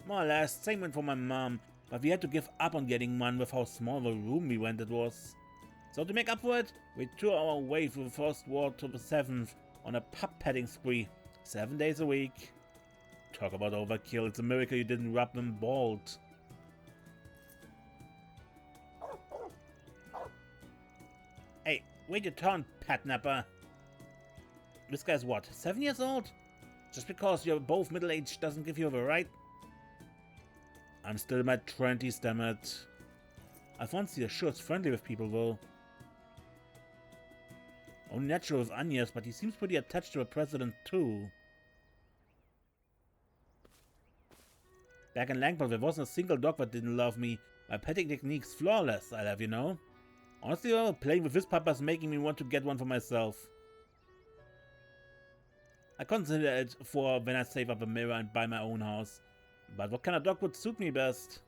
More or less, same went for my mom, but we had to give up on getting one with how small the room we rented was. So to make up for it, we tore our way through the first ward to the 7th on a pup petting spree, 7 days a week. Talk about overkill, it's a miracle you didn't rub them bald. Hey, wait your turn, Patnapper. This guy's what, 7 years old? Just because you're both middle-aged doesn't give you the right? I'm still in my 20s, damn it. Alphonse sure is friendly with people, though. Only natural with Agnès, but he seems pretty attached to the President, too. Back in Langford, there wasn't a single dog that didn't love me. My petting technique's flawless, I'll have you know. Honestly, though, playing with this pup is making me want to get one for myself. I consider it for when I save up a mirror and buy my own house. But what kind of dog would suit me best?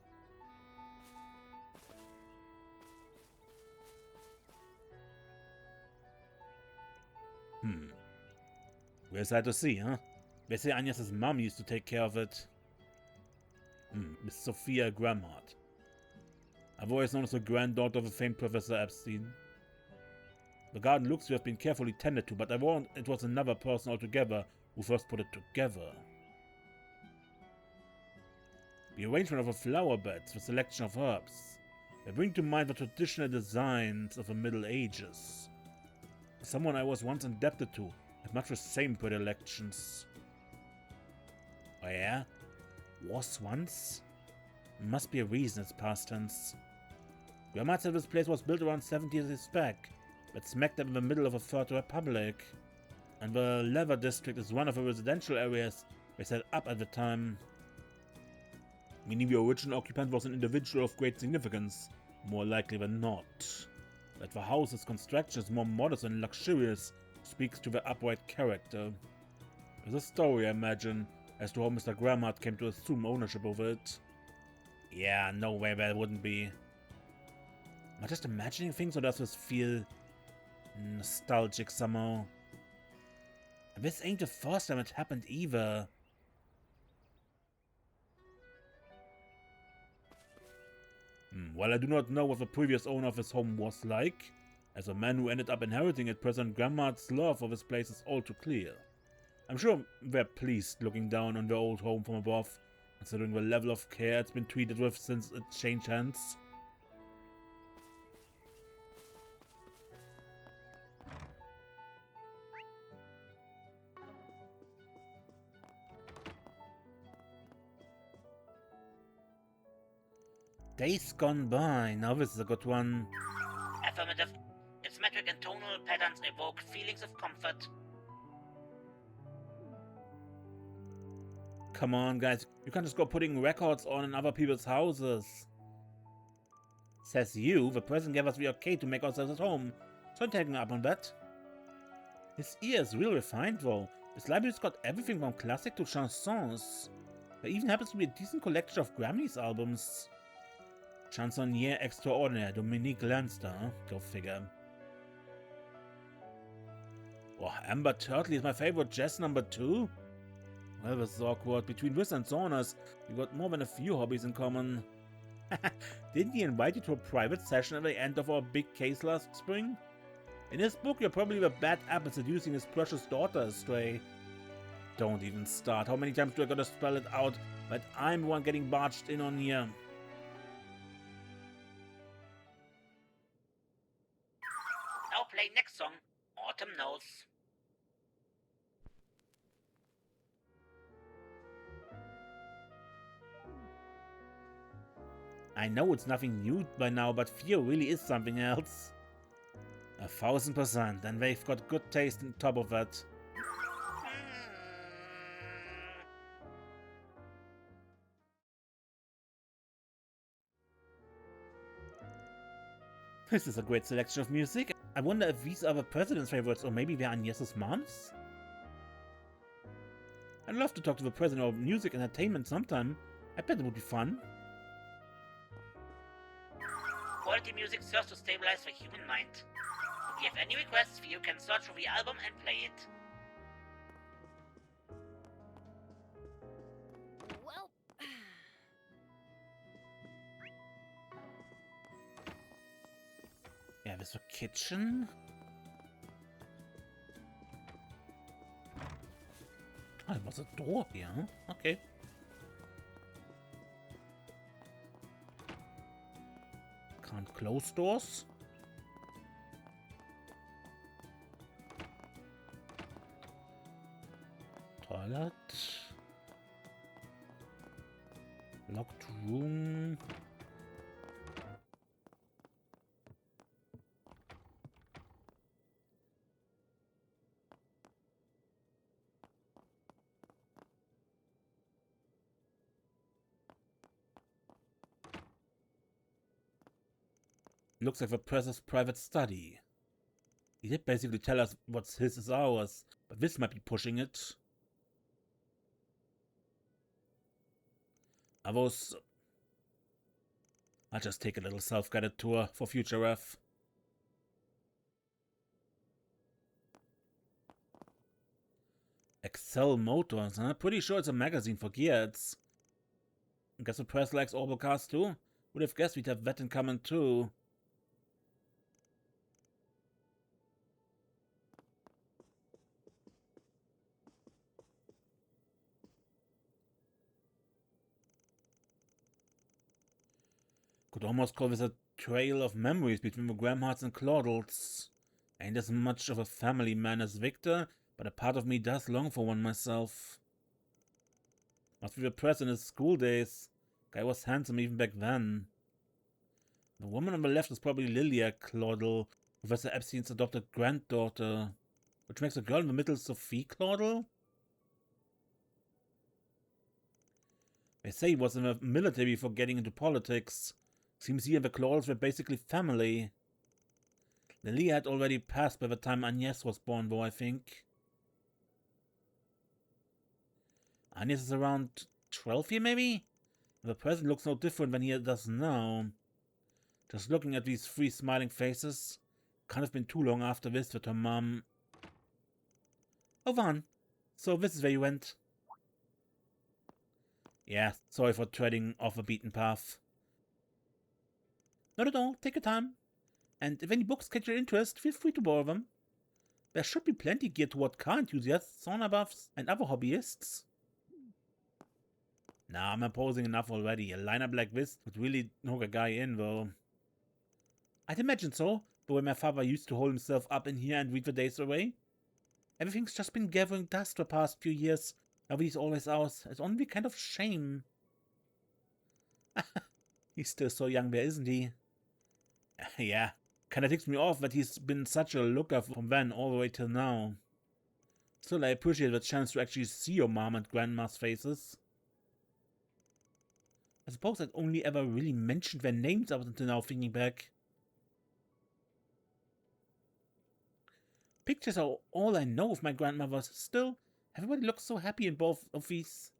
We're sad to see, huh? They say Agnès' mom used to take care of it. Miss Sophia Gramheart. I've always known as the granddaughter of a famed Professor Epstein. The garden looks to have been carefully tended to, but I warrant it was another person altogether who first put it together. The arrangement of the flower beds, the selection of herbs, they bring to mind the traditional designs of the Middle Ages. Someone I was once indebted to had much the same predilections. Oh yeah? Was once? Must be a reason it's past tense. Gramheart said this place was built around 70 years back, but smack dab in the middle of a Third Republic. And the Levrè District is one of the residential areas they set up at the time. Meaning the original occupant was an individual of great significance, more likely than not. That the house's construction is more modest and luxurious speaks to their upright character. There's a story, I imagine, as to how Mr. Gramheart came to assume ownership over it. Yeah, no way there wouldn't be. Am I just imagining things, or does this feel nostalgic somehow? And this ain't the first time it happened either. While I do not know what the previous owner of his home was like, as a man who ended up inheriting it, President Gramheart's love of his place is all too clear. I'm sure they're pleased looking down on their old home from above, considering the level of care it's been treated with since it changed hands. Days gone by. Now this is a good one. Affirmative. Its metric and tonal patterns evoke feelings of comfort. Come on, guys. You can't just go putting records on in other people's houses. Says you. The president gave us the okay to make ourselves at home, so I'm taking up on that. His ear is real refined, though. His library's got everything from classic to chansons. There even happens to be a decent collection of Grammys albums. Chansonnier extraordinaire, Dominique Lanster, huh? Go figure. Oh, Amber Turtley is my favorite jazz number 2? Well, this is awkward. Between this and Saunders, we got more than a few hobbies in common. Didn't he invite you to a private session at the end of our big case last spring? In his book, you're probably the bad apple seducing his precious daughter astray. Don't even start. How many times do I gotta spell it out that I'm the one getting barged in on here? Now play next song, Autumn Knows. I know it's nothing new by now, but fear really is something else. 1000%, and they've got good taste on top of that. This is a great selection of music. I wonder if these are the president's favorites, or maybe they're Agnès' mom's? I'd love to talk to the president about music and entertainment sometime. I bet it would be fun. Quality music serves to stabilize the human mind. If you have any requests, you can search for the album and play it. Well... Yeah, there's a kitchen. Oh, there was a door here, huh? Okay. Can't close doors. Toilet. Locked room. Looks like the press's private study. He did basically tell us what's his is ours, but this might be pushing it. I'll just take a little self-guided tour for future ref. Excel Motors, huh? Pretty sure it's a magazine for kids. Guess the press likes orbital cars too? Would have guessed we'd have that in common too. Could almost call this a trail of memories between the Gramhearts and Claudels. Ain't as much of a family man as Victor, but a part of me does long for one myself. Must be the press in his school days. Guy was handsome even back then. The woman on the left is probably Lilia Claudel, Professor Epstein's adopted granddaughter, which makes the girl in the middle Sophie Claudel? They say he was in the military before getting into politics. Seems he and the Claudels were basically family. Lilia had already passed by the time Agnès was born, though, I think. Agnès is around 12 here, maybe? The present looks no different than he does now. Just looking at these three smiling faces, can't have been too long after this that her mom... Oh, Van, so this is where you went. Yeah, sorry for treading off a beaten path. Not at all, take your time. And if any books catch your interest, feel free to borrow them. There should be plenty geared toward car enthusiasts, sauna buffs, and other hobbyists. Nah, I'm imposing enough already. A lineup like this would really hook a guy in, though. I'd imagine so, the way my father used to hold himself up in here and read the days away. Everything's just been gathering dust the past few years. Nobody's always out. It's only kind of shame. He's still so young there, isn't he? Yeah, kinda ticks me off that he's been such a looker from then all the way till now. Still, I appreciate the chance to actually see your mom and grandma's faces. I suppose I'd only ever really mentioned their names up until now, thinking back. Pictures are all I know of my grandmother's. Still, everybody looks so happy in both of these.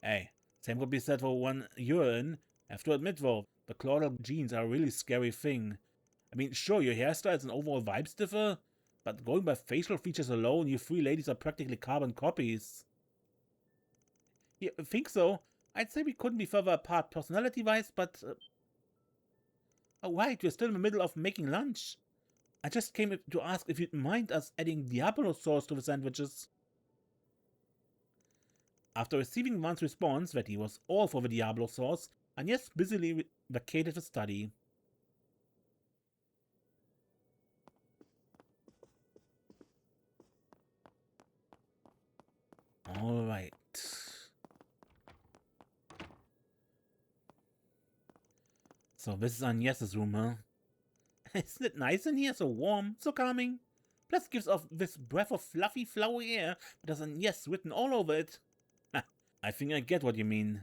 Hey, same could be said for one you're in. I have to admit though, the Claudel genes are a really scary thing. I mean, sure, your hairstyles and overall vibes differ, but going by facial features alone, you three ladies are practically carbon copies. Yeah, I think so. I'd say we couldn't be further apart personality-wise, but... Oh, right, we're still in the middle of making lunch. I just came to ask if you'd mind us adding Diablo sauce to the sandwiches. After receiving Van's response that he was all for the Diablo sauce, Agnès busily vacated the study. Alright. So this is Agnès' room, huh? Isn't it nice in here? So warm, so calming. Plus it gives off this breath of fluffy, flowery air that has Agnès written all over it. I think I get what you mean.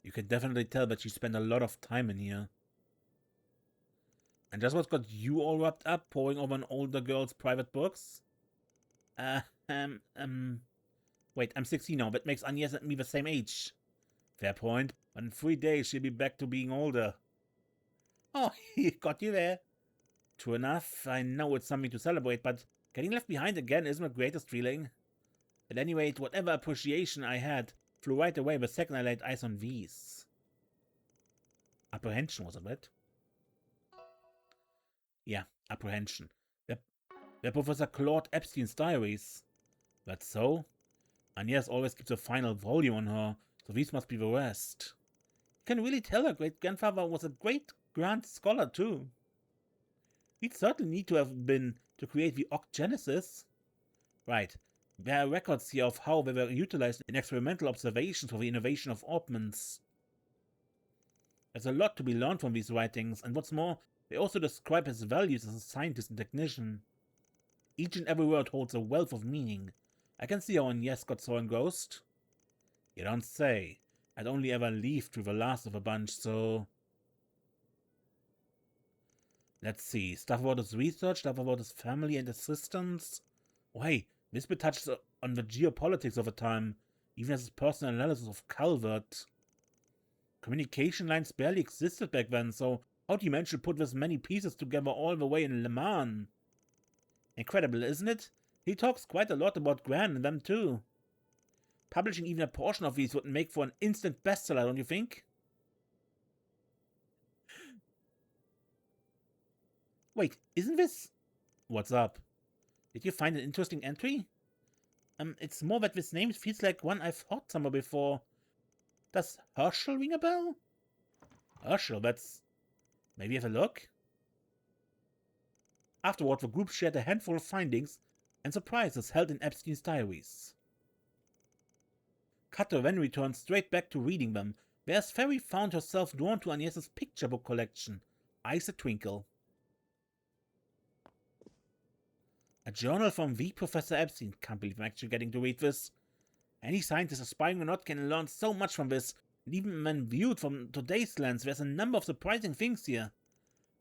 You can definitely tell that she spent a lot of time in here. And just what's got you all wrapped up, poring over an older girl's private books? Wait, I'm 16 now. That makes Agnès and me the same age. Fair point. But in 3 days, she'll be back to being older. Oh, he got you there. True enough, I know it's something to celebrate, but getting left behind again isn't the greatest feeling. At any rate, whatever appreciation I had flew right away the second I laid eyes on these. Apprehension, was it right? Yeah, apprehension. They're Professor Claude Epstein's diaries. That's so? Agnès always keeps a final volume on her, so these must be the rest. You can really tell her great-grandfather was a great grand scholar too. He'd certainly need to have been to create the Genesis. Right, there are records here of how they were utilized in experimental observations for the innovation of orbments. There's a lot to be learned from these writings, and what's more, they also describe his values as a scientist and technician. Each and every word holds a wealth of meaning. I can see how Agnès got so engrossed. You don't say. I'd only ever leafed through the last of a bunch, so... Let's see. Stuff about his research, stuff about his family and assistants. Oh, hey, this bit touches on the geopolitics of the time, even as his personal analysis of Calvert. Communication lines barely existed back then, so How do you manage to put this many pieces together all the way in Le Mans? Incredible, isn't it? He talks quite a lot about Gran and them too. Publishing even a portion of these would make for an instant bestseller, don't you think? Wait, isn't this... What's up? Did you find an interesting entry? It's more that this name feels like one I've heard somewhere before. Does Herschel ring a bell? Herschel, that's... Maybe have a look? Afterward, the group shared a handful of findings and surprises held in Epstein's diaries. Kato then returned straight back to reading them, whereas Ferry found herself drawn to Agnès' picture book collection, Eyes a Twinkle. A journal from the Professor Epstein. Can't believe I'm actually getting to read this. Any scientist aspiring or not can learn so much from this, and even when viewed from today's lens, there's a number of surprising things here.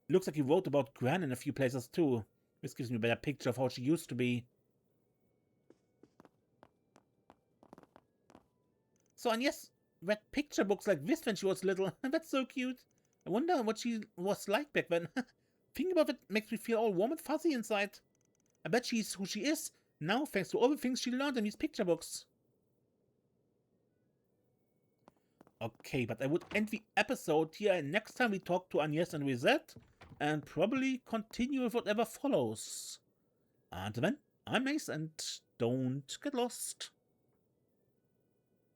Looks like he wrote about Gran in a few places too. This gives me a better picture of how she used to be. So Agnès read picture books like this when she was little. That's so cute. I wonder what she was like back then. Thinking about it makes me feel all warm and fuzzy inside. I bet she's who she is now thanks to all the things she learned in these picture books. Okay, but I would end the episode here, and next time we talk to Agnès and Rosette, and probably continue with whatever follows. Until then, I'm Ace, and don't get lost.